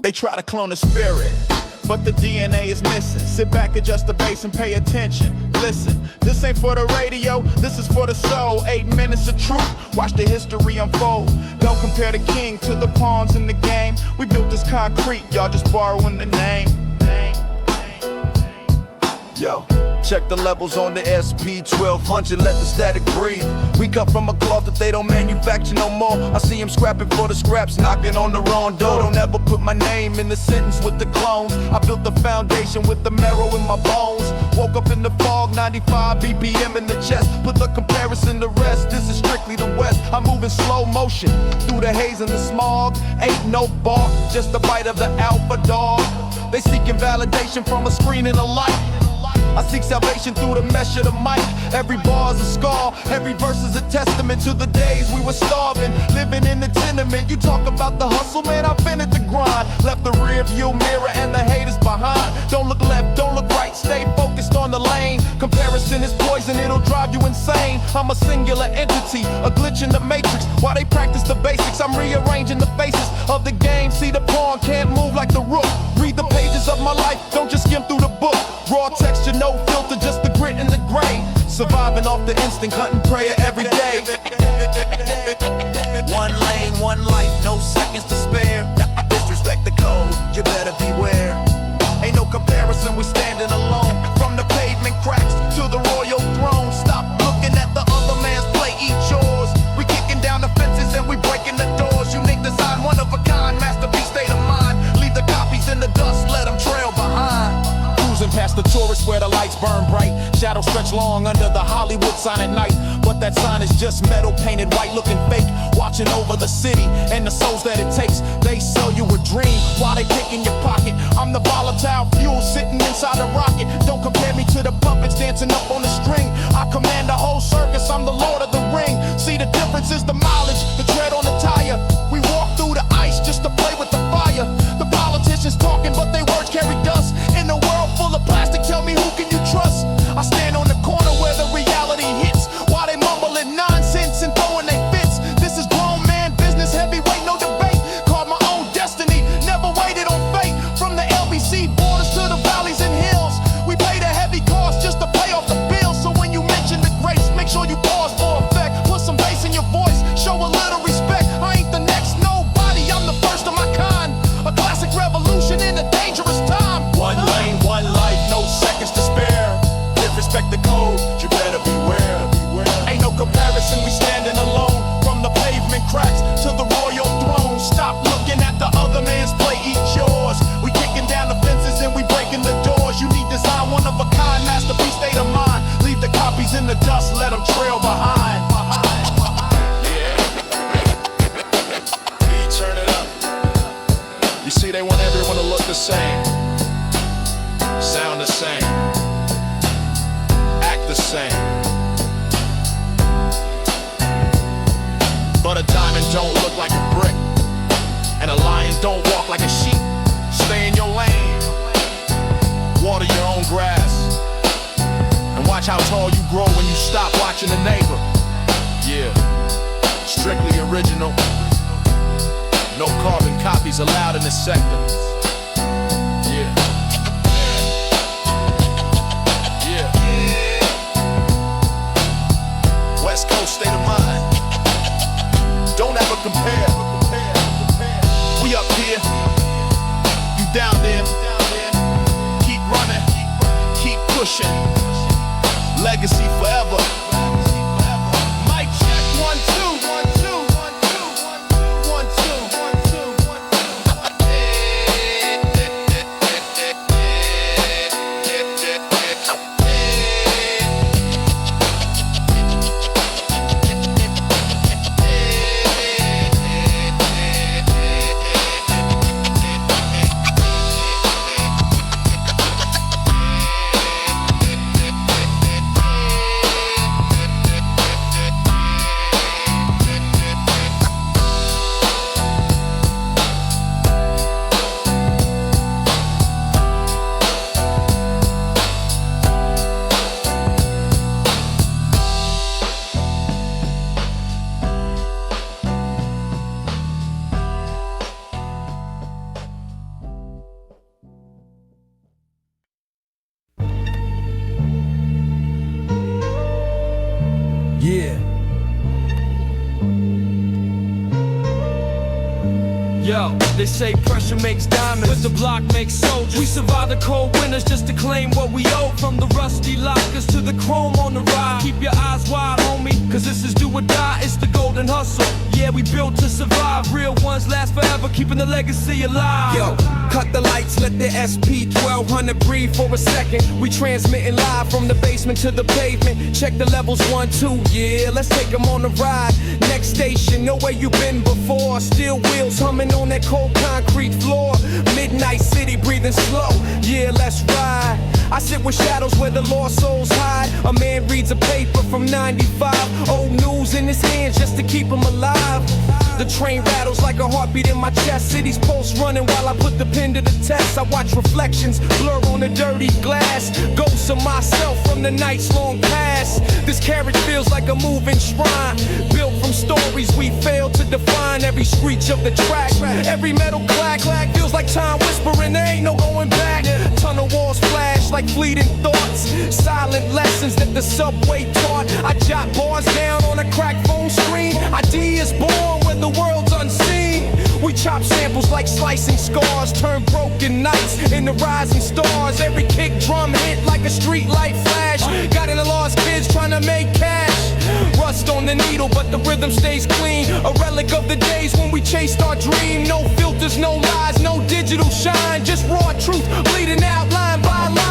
They try to clone the spirit, but the DNA is missing. Sit back, adjust the bass and pay attention. Listen, this ain't for the radio, this is for the soul. 8 minutes of truth, watch the history unfold. Don't compare the king to the pawns in the game. We built this concrete, y'all just borrowing the name. Yo, check the levels on the SP 1200, let the static breathe. We cut from a cloth that they don't manufacture no more. I see him scrapping for the scraps, knocking on the wrong door. Don't ever put my name in the sentence with the clones. I built the foundation with the marrow in my bones. Woke up in the fog, 95 BPM in the chest. Put the comparison to rest, this is strictly the West. I'm moving slow motion through the haze and the smog. Ain't no bark, just a bite of the alpha dog. They seeking validation from a screen and a light. I seek salvation through the mesh of the mic. Every bar's a scar, every verse is a testament to the days we were starving, living in the tenement. You talk about the hustle, man, I've been at the grind. Left the rear view mirror and the haters behind. Don't look left, don't look right, stay focused on the lane. Comparison is poison, it'll drive you insane. I'm a singular entity, a glitch in the matrix. While they practice the basics, I'm rearranging the faces of the game. See the pawn can't move like the rook. Read the pages of my life, don't just skim through the book. Raw texture, no filter, just the grit and the gray. Surviving off the instinct, hunting prayer every day. One lane, one life, no seconds to spare. Disrespect the code, you better beware. Ain't no comparison, we're standing alone. From the pavement cracks to the royal throne. Stop looking at the other man's plate, eat yours. We kicking down the fences and we breaking the doors. Unique design, one of a kind, masterpiece, state of mind. Leave the copies in the dust, let them trail behind. Past the tourists where the lights burn bright. Shadows stretch long under the Hollywood sign at night. But that sign is just metal painted white, looking fake. Watching over the city and the souls that it takes. They sell you a dream while they pick in your pocket. I'm the volatile fuel sitting inside a rocket. Don't compare me to the puppets dancing up on the string. I command the whole circus, I'm the Lord of the Ring. See the difference is the mileage, the tread on the tire. We walk through the ice just to play with the fire. The politicians talking but they words carry dust. In a world full of plastic, tell me who can you trust? I stand on the corner where the reality hits, while they mumbling nonsense and throwing their fits. This is grown man business, heavyweight, no debate. Called my own destiny, never waited on fate. From the LBC borders to the valleys and hills, we paid a heavy cost just to pay off the bills. So when you mention the grace, make sure you pause for effect. Put some bass in your voice, show a little respect. I ain't the next nobody, I'm the first of my kind. A classic revolution in a dangerous time. One lane, one life, no seconds to spare. Disrespect the code, you better beware. Ain't no comparison, we standing alone. From the pavement cracks to the royal throne. Stop looking at the other man's plate, eat yours. We kicking down the fences and we breaking the doors. You need design, one of a kind, masterpiece, state of mind. Leave the copies in the dust, let them trail behind. Turn it up. You see, they want everyone to look the same, sound the same, act the same. But a diamond don't look like a brick, and a lion don't walk like a sheep. Stay in your lane, water your own grass, and watch how tall you grow when you stop watching the neighbor. Yeah, strictly original. No carbon copies allowed in this sector. Yeah. Yeah. West Coast state of mind. Don't ever compare. We up here, you down there. Keep running, keep pushing. Legacy forever. Mic check, 1, 2, 1, 2. Yo, they say pressure makes diamonds, but the block makes soldiers. We survive the cold winters just to claim what we owe. From the rusty lockers to the chrome on the ride. Keep your eyes wide, homie, cause this is do or die. It's the golden hustle. Yeah, we built to survive. Real ones last forever, keeping the legacy alive. Yo, cut the lights, let the SP 1200 breathe for a second. We transmitting live from the basement to the pavement. Check the levels 1, 2, yeah, let's take them on a ride. Next station, know where you been before. Steel wheels humming on that cold concrete floor. Midnight city breathing slow, yeah, let's ride. I sit with shadows where the lost souls hide. A man reads a paper from 95. Old news in his hands just to keep him alive. The train rattles like a heartbeat in my chest. City's pulse running while I put the pen to the test. I watch reflections blur on the dirty glass. Ghosts of myself from the night's long past. This carriage feels like a moving shrine, built from stories we failed to define. Every screech of the track, every metal clack feels like time whispering, there ain't no going back. Tunnel walls flash like fleeting thoughts, silent lessons that the subway taught. I jot bars down on a cracked phone screen. Ideas born when the world's unseen. We chop samples like slicing scars, turn broken nights into rising stars. Every kick drum hit like a street light flash. Got in the lost kids trying to make cash. Rust on the needle, but the rhythm stays clean. A relic of the days when we chased our dream. No filters, no lies, no digital shine. Just raw truth bleeding out line by line.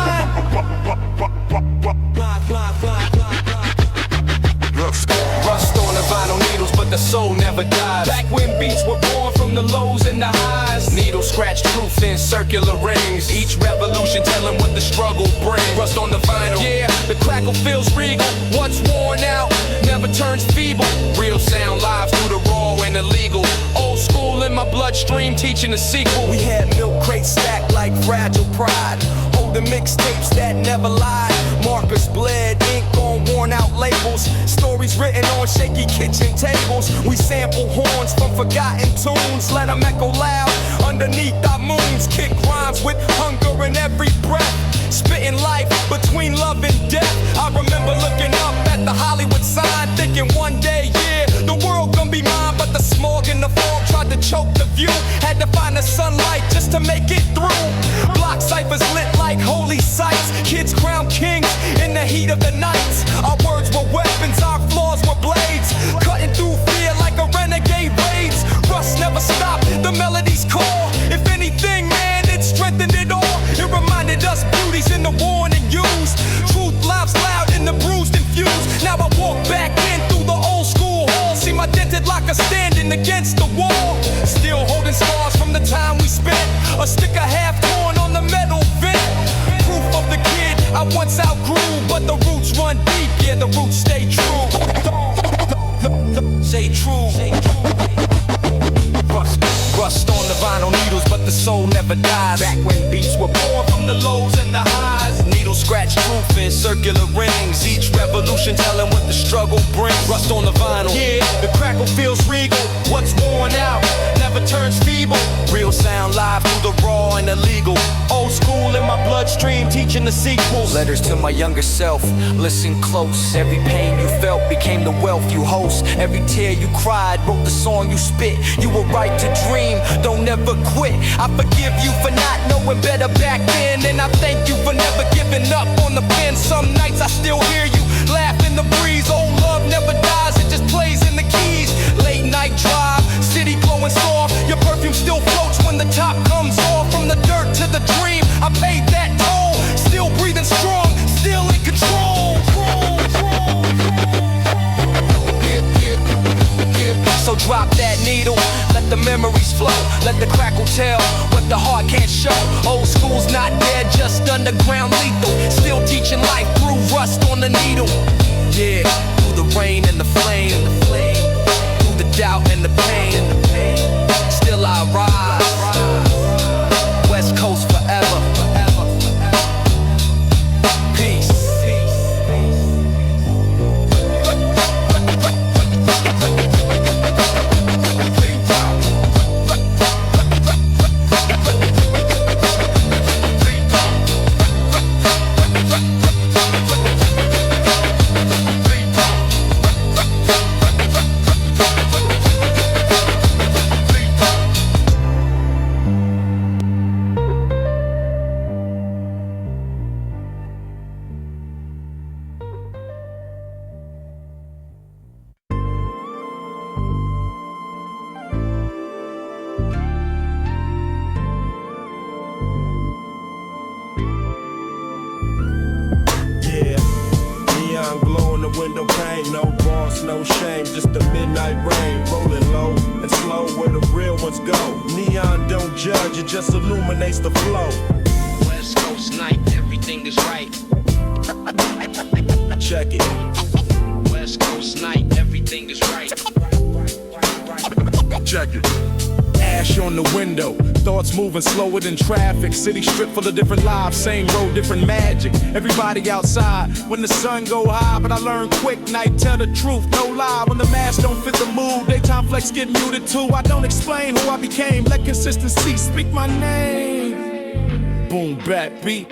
Rust on the vinyl needles, but the soul never dies. Back when beats were born from the lows and the highs. Needles scratch truth in circular rings. Each revolution telling what the struggle brings. Rust on the vinyl, yeah, the crackle feels regal. What's worn out never turns feeble. Real sound live through the raw and illegal. Old school in my bloodstream teaching the sequel. We had milk crates stacked like fragile pride. Holding mixtapes that never lied. Markers bled, ink on worn out labels. Stories written on shaky kitchen tables. We sample horns from forgotten tunes. Let them echo loud underneath our moons. Kick rhymes with hunger in every breath. Spitting life between love and death. I remember looking up at the Hollywood sign, thinking one day, yeah, the world gonna be mine. But the smog in the fog tried to choke the view. Had to find the sunlight just to make it through. Block ciphers lit like holy sites. Kids crowned kings in the heat of the nights. Our words were weapons, our flaws were blades. Cutting through fear like a renegade raids. Rust never stopped, the melodies call. If anything, man, it strengthened it all. It reminded us beauties in the worn and used. Truth laughs loud in the bruised and fused. Now I walk back in through the old school hall. See my dented locker standing against the wall. Still holding scars from the time we spent. A sticker half torn on the metal vent. Proof of the kid I once outgrew. But the roots run deep, yeah, the roots stay true. Stay true. Rust on the vinyl needles, but the soul never dies. Back when beats were born from the lows and the highs. Needles scratch truth in circular rings. Each revolution telling what the struggle brings. Rust on the vinyl, yeah, the crackle feels regal. What's worn out never turns feeble. Real sound live through the raw and illegal. Old school in my bloodstream teaching the sequels. Letters to my younger self, listen close. Every pain you felt became the wealth you host. Every tear you cried wrote the song you spit. You were right to dream, don't ever quit. I forgive you for not knowing better back then. And I thank you for never giving up on the pen. Some nights I still hear you laugh in the breeze. Old love never dies, it just plays in the keys. Late night drive, city glowing soft. Your perfume still floats when the top comes off. From the dirt to the dream, I paid that toll. Still breathing strong, still in control. So drop that needle, let the memories flow. Let the crackle tell what the heart can't show. Old school's not dead, just underground lethal. Still teaching life through rust on the needle. Yeah, through the rain and the flame. Through the doubt and the pain. Still I rise. West Coast forever. Peace. no shame, just the midnight rain. Rolling low and slow where the real ones go. Neon don't judge, it just illuminates the flow. West Coast night, everything is right. Check it. West Coast night, everything is right. Check it. Ash on the window, thoughts moving slower than traffic. City strip full of different lives, same road, different magic. Everybody outside when the sun go high, but I learn quick, night tell the truth, no lie. When the mask don't fit the mood, daytime flex get muted too. I don't explain who I became, let consistency speak my name. Boom, bap, beat.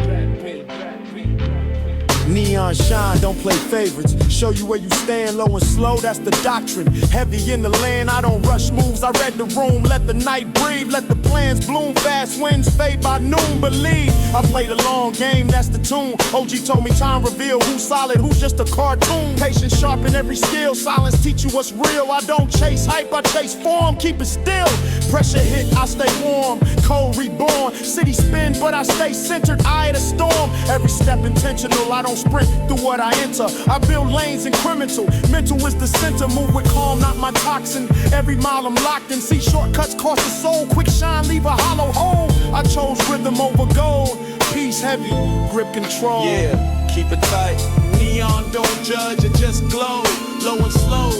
Neon shine, don't play favorites. Show you where you stand, low and slow, that's the doctrine. Heavy in the land, I don't rush moves. I read the room, let the night breathe, let the plans bloom. Fast winds fade by noon, believe I played a long game, that's the tune. OG told me time reveal who's solid, who's just a cartoon. Patience sharpen every skill, silence teach you what's real. I don't chase hype, I chase form, keep it still. Pressure hit, I stay warm, cold reborn. City spin, but I stay centered, eye of the storm. Every step intentional, I don't sprint through what I enter. I build lanes incremental. Mental is the center. Move with calm, not my toxin. Every mile I'm locked in. See shortcuts cost the soul. Quick shine, leave a hollow hole. I chose rhythm over gold. Peace heavy, grip control. Yeah, keep it tight. Neon don't judge, it just glow. Low and slow.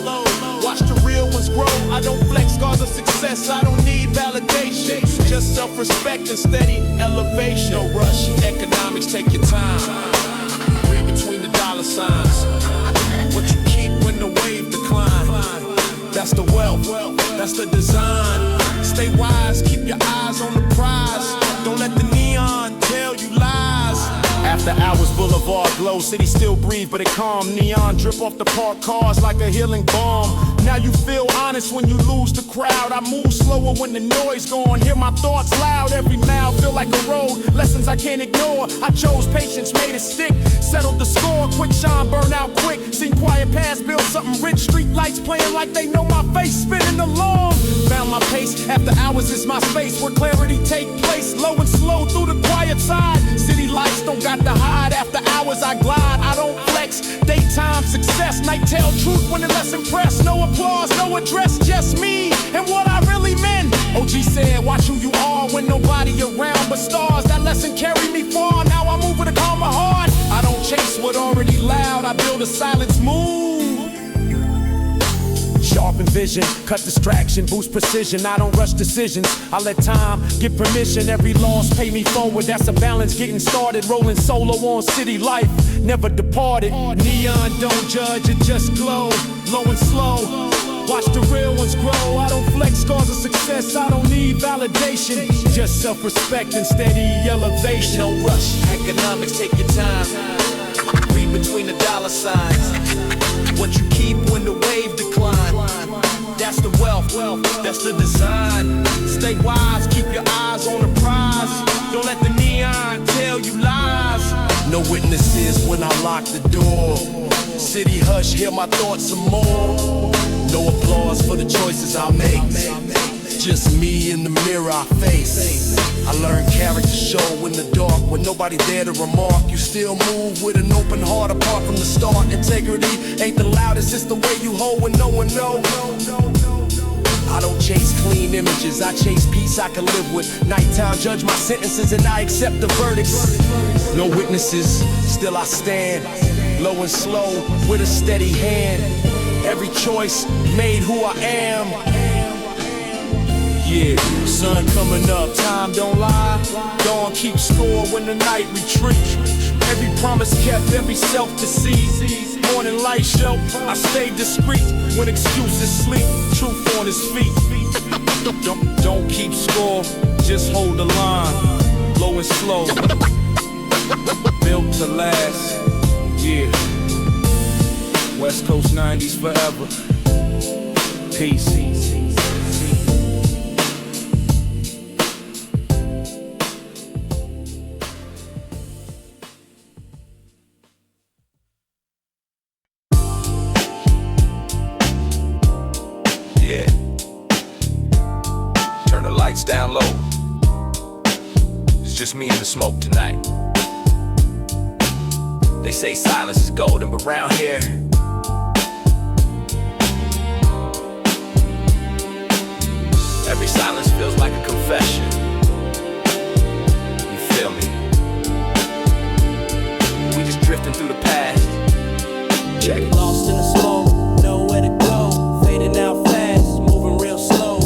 Watch the real ones grow. I don't flex scars of success. I don't need validation. Just self-respect and steady elevation. No rush. Economics, take your time. Between the dollar signs, what you keep when the wave decline. That's the wealth, that's the design. Stay wise, keep your eyes on the prize. Don't let the neon tell you lies. After hours, boulevard glow, city still breathe, but it calm. Neon drip off the parked cars like a healing balm. Now you feel honest when you lose the crowd. I move slower when the noise gone. Hear my thoughts loud. Every mile feel like a road. Lessons I can't ignore. I chose patience, made it stick. Settled the score. Quick shine, burn out quick. Seen quiet past, build something rich. Street lights playing like they know my face. Spinning along. Found my pace. After hours is my space where clarity take place. Low and slow through the quiet side. City lights don't got to hide. After hours I glide. I don't flex. Daytime success. Night tell truth when it less impressed. No applause, no address, just me and what I really meant. OG said, watch who you are when nobody around but stars. That lesson carried me far. Now I move with a calmer heart. I don't chase what already loud. I build a silence move. Sharpen vision, cut distraction, boost precision. I don't rush decisions. I let time get permission. Every loss pay me forward. That's a balance getting started. Rolling solo on city life, never departed. Neon don't judge, it just glow. Low and slow. Watch the real ones grow. I don't flex scars of success. I don't need validation. Just self-respect and steady elevation. No rush. Economics, take your time. Read between the dollar signs. What you keep when the wave decline. That's the wealth, that's the design. Stay wise, keep your eyes on the prize. Don't let the neon tell you lies. No witnesses when I lock the door. City hush, hear my thoughts some more. No applause for the choices I make. Just me in the mirror I face. I learn character show in the dark when nobody there to remark. You still move with an open heart apart from the start. Integrity ain't the loudest, it's the way you hold when no one knows. I don't chase clean images, I chase peace I can live with. Nighttime judge my sentences and I accept the verdicts. No witnesses, still I stand. Low and slow with a steady hand. Every choice made who I am. Yeah, sun coming up, time don't lie. Dawn keep score when the night retreat. Every promise kept, every self-deceit. Morning light show, I stay discreet. When excuses sleep, truth on his feet. Don't keep score, just hold the line. Low and slow, built to last. Yeah, West Coast 90s forever. Peace. Down low. It's just me and the smoke tonight. They say silence is golden, but round here Every silence feels like a confession. You feel me? We just drifting through the past. Check it. Lost in the smoke, nowhere to go. Fading out fast, moving real slow.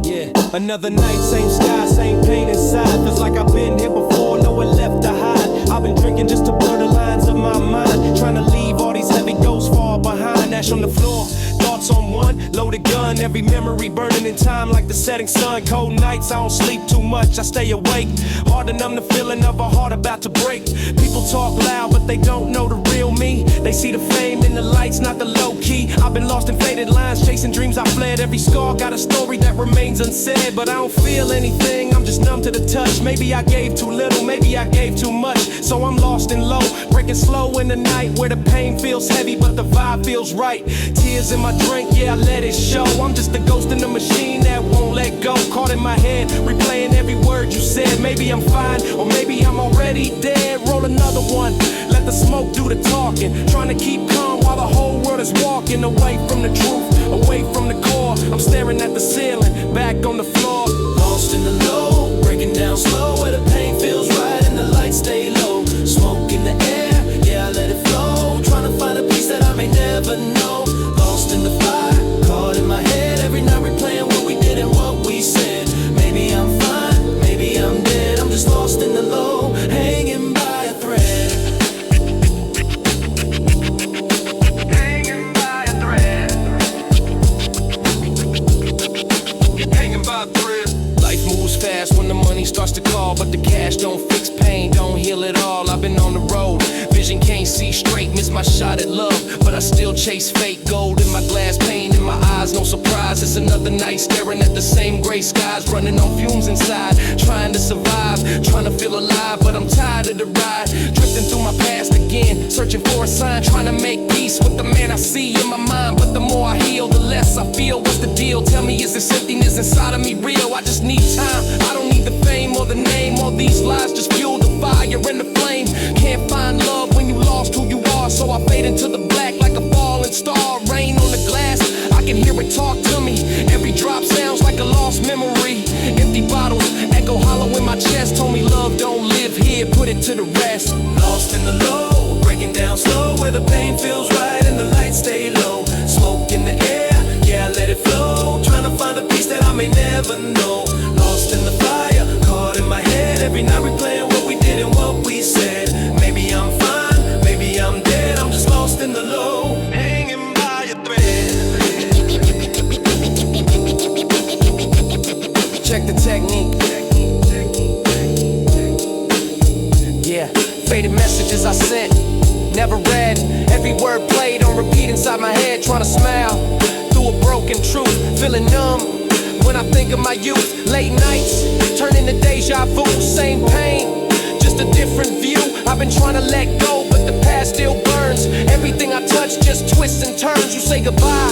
Yeah, another night, same sky, same pain inside. Feels like I've been here before, nowhere left to hide. I've been drinking just to blur the lines of my mind. Trying to leave all these heavy ghosts far behind. Ash on the floor, thoughts on one, loaded gun. Every memory burning in time like the setting sun. Cold nights, I don't sleep too much, I stay awake. Hard to numb the feeling of a heart about to break. People talk loud, but they don't know the real me. They see the fame in the lights, not the low key. I've been lost in faded lines, chasing dreams I fled. Every scar got a story that remains unsaid. But I don't feel anything, I'm just numb to the touch. Maybe I gave too little, maybe I gave too much. So I'm lost and low, breaking slow in the night, where the pain feels heavy, but the vibe feels right. Tears in my drink, yeah, I let it show. I'm just a ghost in the machine that won't let go. Caught in my head, replaying every word you said. Maybe I'm fine, or maybe I'm already dead. Roll another one, let the smoke do the talking. Trying to keep calm while the whole world is walking away from the truth, away from the core. I'm staring at the ceiling, back on the floor. Lost in the low, breaking down slow, where the pain feels right and the lights stay low. Smoke in the air, yeah, I let it flow. Trying to find a peace that I may never know. Lost in the fire, caught in my head. Every night replaying what we did and what we said. Maybe I'm fine, maybe I'm dead. I'm just lost in the low, hanging by a thread. Hanging by a thread. Hanging by a thread. Life moves fast when the money starts to call, but the cash don't fix pain, don't heal it all. I've been on the road, vision can't see straight, miss my shot at love, but I still chase fate. Gold in my glass, pain in my eyes, no surprise. It's another night staring at the same gray skies, running on fumes inside, trying to survive, trying to feel alive, but I'm tired of the ride. Drifting through my past again, searching for a sign, trying to make peace with the man I see in my mind. But the more I heal, the less I feel. What's the deal? Tell me, is this emptiness inside of me real? I just need time, I don't need the fame or the name. All these lies just fuel the fire and the flame. Can't find love when you lost who you are, so I fade into the black like a falling star. Rain on the glass, I can hear it talk to me. Every drop sounds like a lost memory. Empty bottles echo hollow in my chest. Told me love don't live here, put it to the rest. Lost in the low, breaking down slow, where the pain feels right and the lights stay low. Smoke in the air, yeah, I let it flow. Trying to find a peace that I may never know. Lost in the fire, caught in my head. Every night replaying what we did and what we said. Maybe I'm fine, maybe I'm dead. I'm just lost in the low, hanging by a thread. Check the technique. Yeah, faded messages I sent, never read. Every word played on repeat inside my head. Trying to smile through a broken truth, feeling numb when I think of my youth. Late nights turn into deja vu. Same pain, just a different view. I've been trying to let go, but the past still burns. Everything I touch just twists and turns. You say goodbye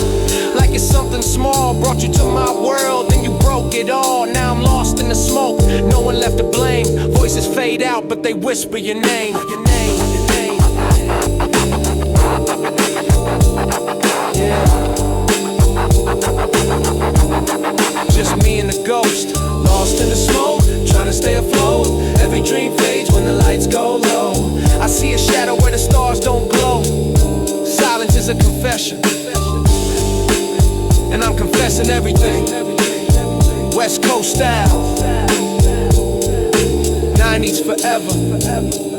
like it's something small. Brought you to my world, then you broke it all. Now I'm lost in the smoke, no one left to blame. Voices fade out, but they whisper your name. Your name, your name. Yeah. Just me and the ghost, lost in the smoke, trying to stay afloat. Every dream fades when the lights go low. I see a shadow where the stars don't glow. Silence is a confession, and I'm confessing everything. West Coast style, 90s forever.